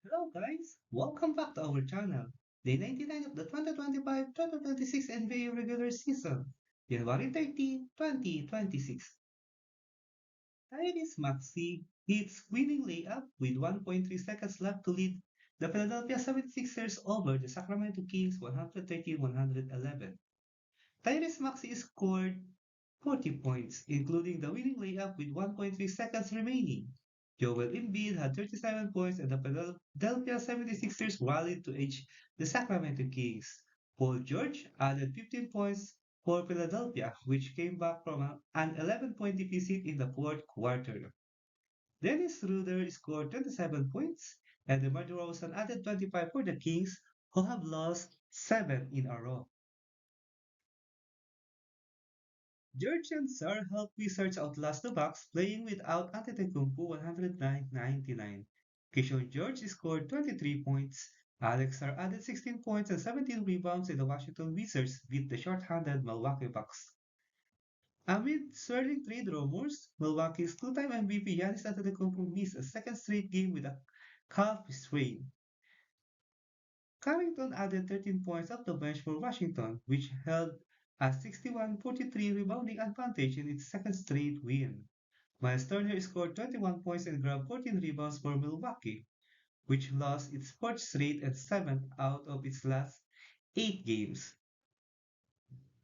Hello guys, welcome back to our channel. Day 99 of the 2025-2026 NBA regular season, January 30, 2026. Tyrese Maxey hits winning layup with 1.3 seconds left to lead the Philadelphia 76ers over the Sacramento Kings 113-111. Tyrese Maxey scored 40 points, including the winning layup with 1.3 seconds remaining. Joel Embiid had 37 points and the Philadelphia 76ers rallied to edge the Sacramento Kings. Paul George added 15 points for Philadelphia, which came back from an 11-point deficit in the fourth quarter. Dennis Schroeder scored 27 points, and DeMar DeRozan added 25 for the Kings, who have lost 7 in a row. George and Sar helped Wizards outlast the Bucks, playing without Antetokounmpo 109-99. Kishon George scored 23 points. Alex Sar added 16 points and 17 rebounds, and the Washington Wizards beat the short-handed Milwaukee Bucks. Amid swirling trade rumors, Milwaukee's two-time MVP Giannis Antetokounmpo missed a second straight game with a calf strain. Carrington added 13 points off the bench for Washington, which held a 61-43 rebounding advantage in its second straight win. Miles Turner scored 21 points and grabbed 14 rebounds for Milwaukee, which lost its fourth straight and seventh out of its last 8 games.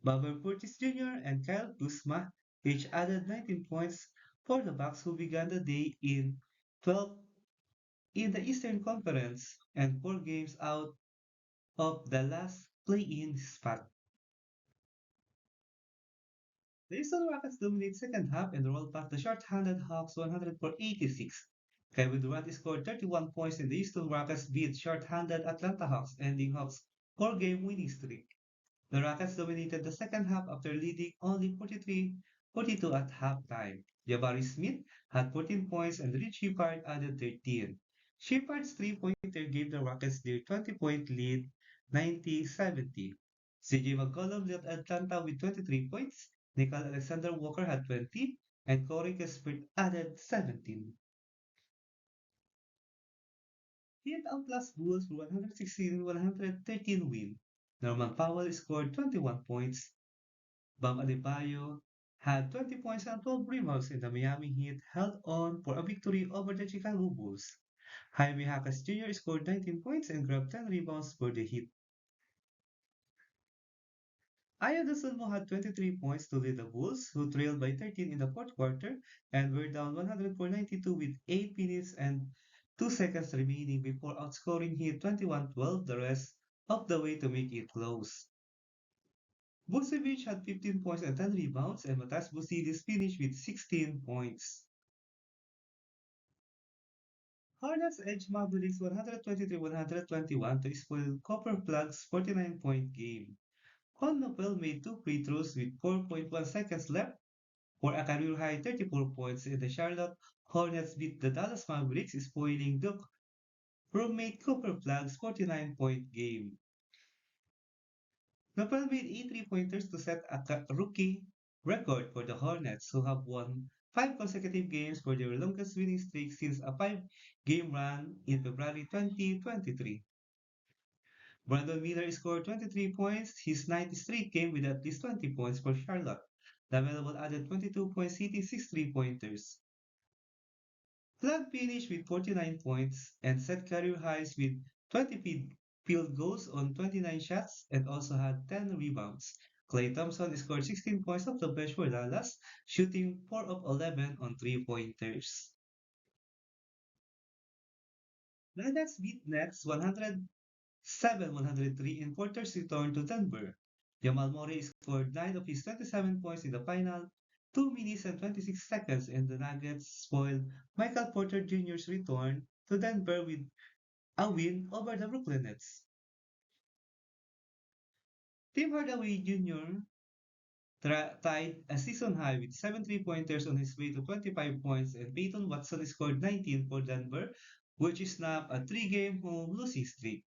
Bobby Portis Jr. and Kyle Kuzma each added 19 points for the Bucks, who began the day in 12th in the Eastern Conference and 4 games out of the last play-in spot. The Houston Rockets dominate second half and rolled past the short-handed Hawks 104-86. Kevin Durant scored 31 points and the Houston Rockets beat short-handed Atlanta Hawks, ending Hawks' 4-game winning streak. The Rockets dominated the second half after leading only 43-42 at halftime. Jabari Smith had 14 points and Rich Shepard added 13. Shepard's three-pointer gave the Rockets their 20-point lead 90-70. CJ McCollum led Atlanta with 23 points. Nickel Alexander Walker had 20, and Corey Kispert added 17. He had outlast Bulls for 116-113 win. Norman Powell scored 21 points. Bam Adebayo had 20 points and 12 rebounds, and the Miami Heat held on for a victory over the Chicago Bulls. Jaime Jaquez Jr. scored 19 points and grabbed 10 rebounds for the Heat. Ayo Dosunmu had 23 points to lead the Bulls, who trailed by 13 in the fourth quarter and were down 104-92 with 8 minutes and 2 seconds remaining before outscoring Heat 21-12 the rest of the way to make it close. Vucevic had 15 points and 10 rebounds, and Matas Busidis finished with 16 points. Hornets edged Mavericks 123-121 to spoil Copper Plug's 49-point game. Con Noble made two free throws with 4.1 seconds left for a career-high 34 points, and the Charlotte Hornets beat the Dallas Mavericks, spoiling Duke roommate Cooper Plug's 49-point game. Noble made 8 3-pointers to set a rookie record for the Hornets, who have won 5 consecutive games for their longest winning streak since a 5-game run in February 2023. Brandon Miller scored 23 points, his ninth straight game with at least 20 points for Charlotte. LaMelo added 22 points, hitting 6 3-pointers. Clark finished with 49 points and set career highs with 20 field goals on 29 shots and also had 10 rebounds. Klay Thompson scored 16 points off the bench for Dallas, shooting 4 of 11 on 3-pointers. Nuggets beat Nets 107-103 in Porter's return to Denver. Jamal Murray scored 9 of his 27 points in the final 2 minutes and 26 seconds, and the Nuggets spoiled Michael Porter Jr.'s return to Denver with a win over the Brooklyn Nets. Tim Hardaway Jr. Tied a season high with 7 3-pointers on his way to 25 points, and Peyton Watson scored 19 for Denver, which snapped a 3-game home losing streak.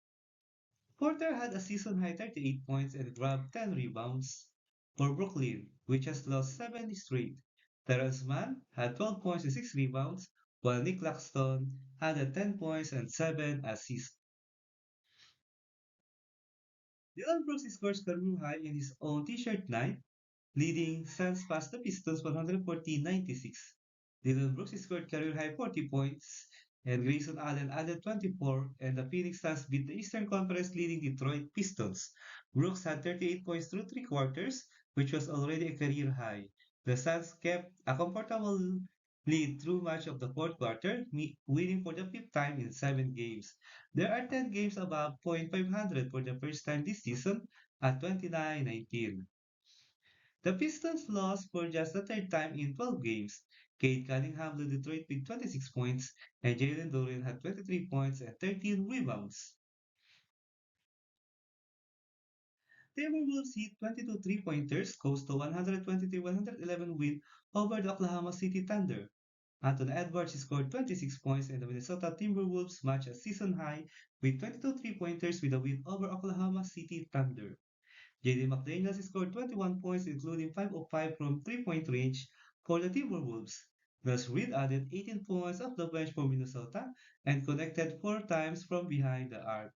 Porter had a season high 38 points and grabbed 10 rebounds for Brooklyn, which has lost 7 straight. Terrence Mann had 12 points and 6 rebounds, while Nick Claxton added 10 points and 7 assists. Dylan Brooks scores career high in his own t-shirt night, leading Suns past the Pistons 114-96. Dylan Brooks scored career-high 40 points, and Grayson Allen added 24, and the Phoenix Suns beat the Eastern Conference leading Detroit Pistons. Brooks had 38 points through three quarters, which was already a career high. The Suns kept a comfortable lead through much of the fourth quarter, winning for the fifth time in 7 games. There are 10 games above .500 for the first time this season at 29-19. The Pistons lost for just the third time in 12 games. Cade Cunningham led Detroit with 26 points, and Jalen Duren had 23 points and 13 rebounds. Timberwolves hit 22 three-pointers, coast to 123-111 win over the Oklahoma City Thunder. Anthony Edwards scored 26 points, and the Minnesota Timberwolves matched a season high with 22 three-pointers with a win over Oklahoma City Thunder. J.D. McDaniels scored 21 points, including 5 of 5 from three-point range for the Timberwolves. Gus Reed added 18 points off the bench for Minnesota and connected 4 times from behind the arc.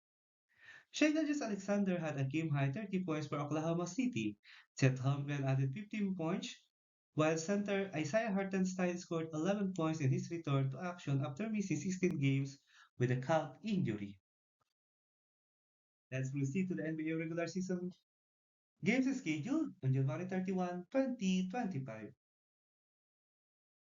Shai Alexander had a game-high 30 points for Oklahoma City. Chet Holmgren added 15 points, while center Isaiah Hartenstein scored 11 points in his return to action after missing 16 games with a calf injury. Let's proceed to the NBA regular season games scheduled on January 31, 2025.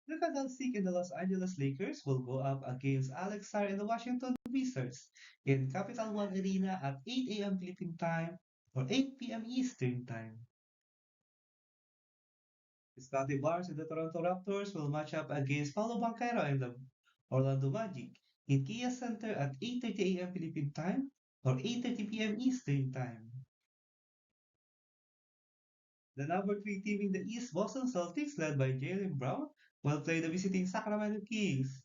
Luka Doncic and the Los Angeles Lakers will go up against Alex Sarr and the Washington Wizards in Capital One Arena at 8 a.m. Philippine time or 8 p.m. Eastern time. Scottie Barnes and the Toronto Raptors will match up against Paolo Banchero and the Orlando Magic in Kia Center at 8:30 a.m. Philippine time or 8:30 p.m. Eastern time. The number 3 team in the East, Boston Celtics, led by Jaylen Brown, will play the visiting Sacramento Kings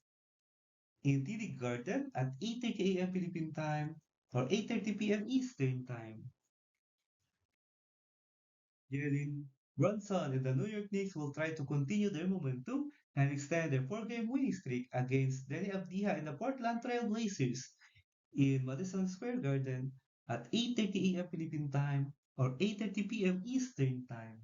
in TD Garden at 8:30 a.m. Philippine time or 8:30 p.m. Eastern time. Jalen Brunson and the New York Knicks will try to continue their momentum and extend their four-game winning streak against Denny Avdija and the Portland Trail Blazers in Madison Square Garden at 8:30 a.m. Philippine time or 8:30 p.m. Eastern time.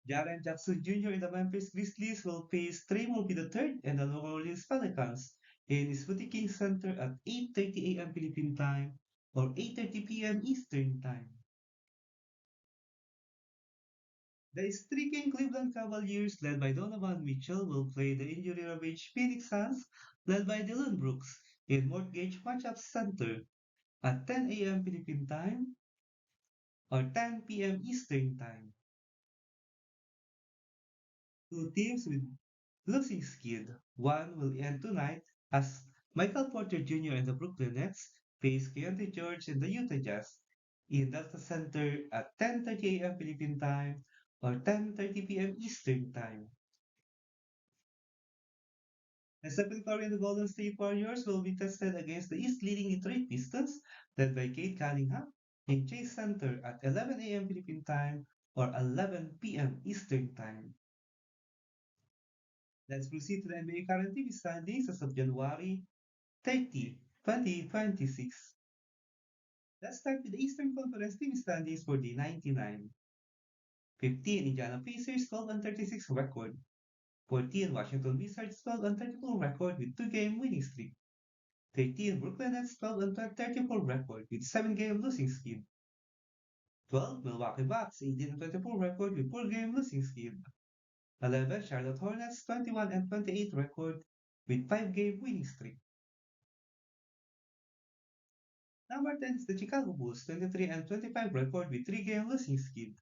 Jaren Jackson Jr. and the Memphis Grizzlies will face Trey Murphy III and the New Orleans Pelicans in Smoothie King Center at 8:30 a.m. Philippine time or 8:30 p.m. Eastern time. The streaking Cleveland Cavaliers, led by Donovan Mitchell, will play the injury-ravaged Phoenix Suns, led by Dylan Brooks, in Mortgage Matchup Center at 10 a.m. Philippine time or 10 p.m. Eastern time. Two teams with losing skid. One will end tonight as Michael Porter Jr. and the Brooklyn Nets face Keontae George and the Utah Jazz in Delta Center at 10:30 a.m. Philippine time or 10:30 p.m. Eastern time. And Stephen Curry and the Golden State Warriors will be tested against the East leading Detroit Pistons, led by Cade Cunningham, in Chase Center at 11 a.m. Philippine time or 11 p.m. Eastern time. Let's proceed to the NBA current TV standings as of January 30, 2026. Let's start with the Eastern Conference TV standings for the 99. 15 Indiana Pacers 12 and 36 record. 14 Washington Wizards 12 and 32 record with 2-game winning streak. 13 Brooklyn Nets 12 and 34 record with 7-game losing skid. 12 Milwaukee Bucks 18 and 24 record with 4-game losing skid. 11 Charlotte Hornets 21 and 28 record with 5-game winning streak. Number 10 is the Chicago Bulls 23 and 25 record with 3-game losing skid.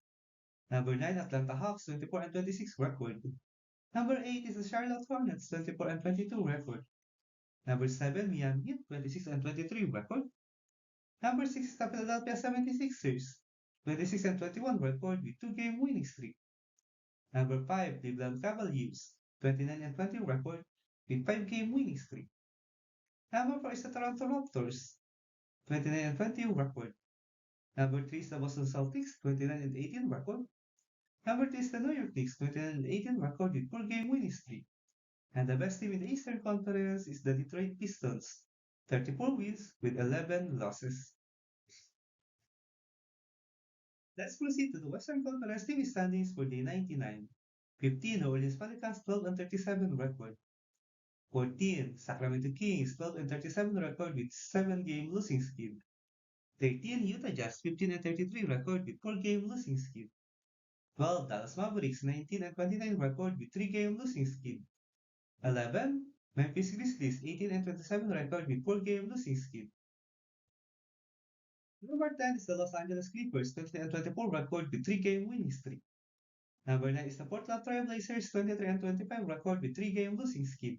Number 9 Atlanta Hawks 24 and 26 record. Number 8 is the Charlotte Hornets 24 and 22 record. Number 7 Miami Heat 26 and 23 record. Number 6 is the Philadelphia 76ers 26 and 21 record with 2-game winning streak. Number 5 Cleveland Cavaliers 29 and 20 record with 5-game winning streak. Number 4 is the Toronto Raptors 29 and 20 record. Number 3 is the Boston Celtics 29 and 18 record. Number 2 is the New York Knicks, 2018 record with 4-game winning streak. And the best team in the Eastern Conference is the Detroit Pistons, 34 wins with 11 losses. Let's proceed to the Western Conference team standings for day 99. 15, New Orleans Pelicans, 12 and 37 record. 14, Sacramento Kings, 12 and 37 record with 7-game losing skid. 13, Utah Jazz, 15 and 33 record with 4-game losing skid. 12, Dallas Mavericks, 19 and 29 record with 3-game losing skid. 11, Memphis Grizzlies, 18 and 27 record with 4-game losing skid. Number 10 is the Los Angeles Clippers, 20 and 24 record with 3-game winning streak. Number 9 is the Portland Trail Blazers, 23 and 25 record with 3-game losing skid.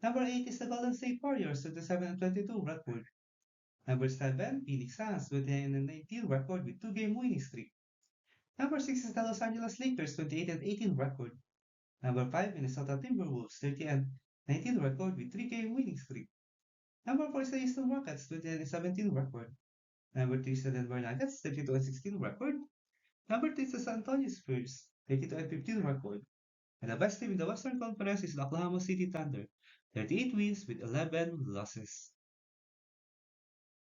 Number 8 is the Golden State Warriors, 27 and 22 record. Number 7, Phoenix Suns, 29 and 19 record with 2-game winning streak. Number 6 is the Los Angeles Lakers, 28 and 18 record. Number 5, Minnesota Timberwolves, 30 and 19 record with 3-game winning streak. Number 4 is the Houston Rockets, 29 and 17 record. Number 3 is the Denver Nuggets, 32 and 16 record. Number 2 is the San Antonio Spurs, 32 and 15 record. And the best team in the Western Conference is the Oklahoma City Thunder, 38 wins with 11 losses.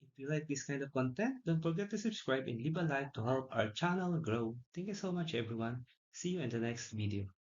If you like this kind of content, don't forget to subscribe and leave a like to help our channel grow. Thank you so much, everyone. See you in the next video.